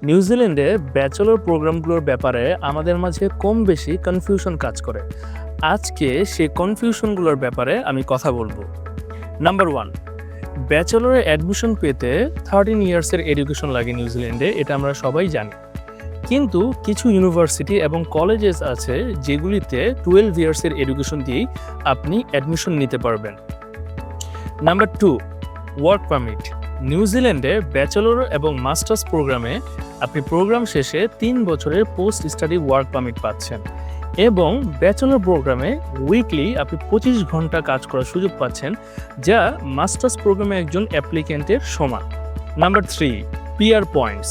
নিউজিল্যান্ডে ব্যাচেলর প্রোগ্রামগুলোর ব্যাপারে আমাদের মাঝে কম বেশি কনফিউশন কাজ করে। আজকে সেই কনফিউশনগুলোর ব্যাপারে আমি কথা বলবো। নাম্বার 1, ব্যাচেলরে অ্যাডমিশন পেতে 13 ইয়ার্সের এডুকেশন লাগে নিউজিল্যান্ডে, এটা আমরা সবাই জানি। কিন্তু কিছু ইউনিভার্সিটি এবং কলেজেস আছে যেগুলিতে 12 ইয়ার্সের এডুকেশন দিয়েই আপনি অ্যাডমিশন নিতে পারবেন। Number 2, work permit. নিউজিল্যান্ডে ব্যাচেলর এবং মাস্টার্স প্রোগ্রামে আপনি প্রোগ্রাম শেষে 3 বছরের পোস্ট স্টাডি ওয়ার্ক পারমিট পাচ্ছেন এবং ব্যাচেলর প্রোগ্রামে উইকলি আপনি 25 ঘন্টা কাজ করার সুযোগ পাচ্ছেন, যা মাস্টার্স প্রোগ্রামে একজন অ্যাপ্লিক্যান্টের সমান। Number 3, PR points.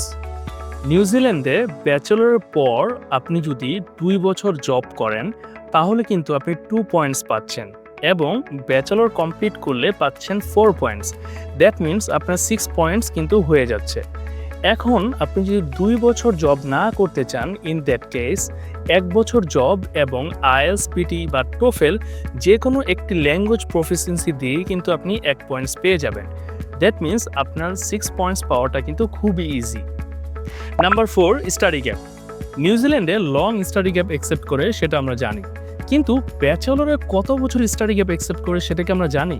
নিউজিল্যান্ডে ব্যাচেলরের পর আপনি যদি 2 বছর জব করেন তাহলে কিন্তু আপনি 2 পয়েন্টস পাচ্ছেন এবং ব্যাচেলর কমপ্লিট করলে পাচ্ছেন 4 পয়েন্টস। দ্যাট মিনস আপনার 6 পয়েন্টস কিন্তু হয়ে যাচ্ছে। এখন আপনি যদি 2 বছর জব না করতে চান, ইন দ্যাট কেস 1 বছর জব এবং আইএলটিএস, পিটি বা টোফেল যে কোনো একটি ল্যাঙ্গুয়েজ প্রফিসিয়েন্সি দিয়ে কিন্তু আপনি 1 পয়েন্টস পেয়ে যাবেন। দ্যাট মিনস আপনার 6 পয়েন্টস পাওয়াটা কিন্তু খুবই ইজি। Number 4, study gap. নিউজিল্যান্ডে লং স্টাডি গ্যাপ অ্যাকসেপ্ট করে সেটা আমরা জানি, কিন্তু ব্যাচেলরে কত বছর স্টাডি গ্যাপ অ্যাকসেপ্ট করে সেটা কি আমরা জানি?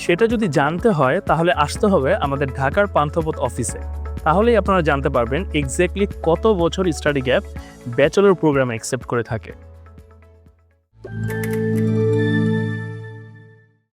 সেটা যদি জানতে হয় তাহলে আসতে হবে আমাদের ঢাকার পান্থপথ অফিসে। তাহলেই আপনারা জানতে পারবেন এক্স্যাক্টলি কত বছর স্টাডি গ্যাপ ব্যাচেলর প্রোগ্রামে অ্যাকসেপ্ট করে থাকে।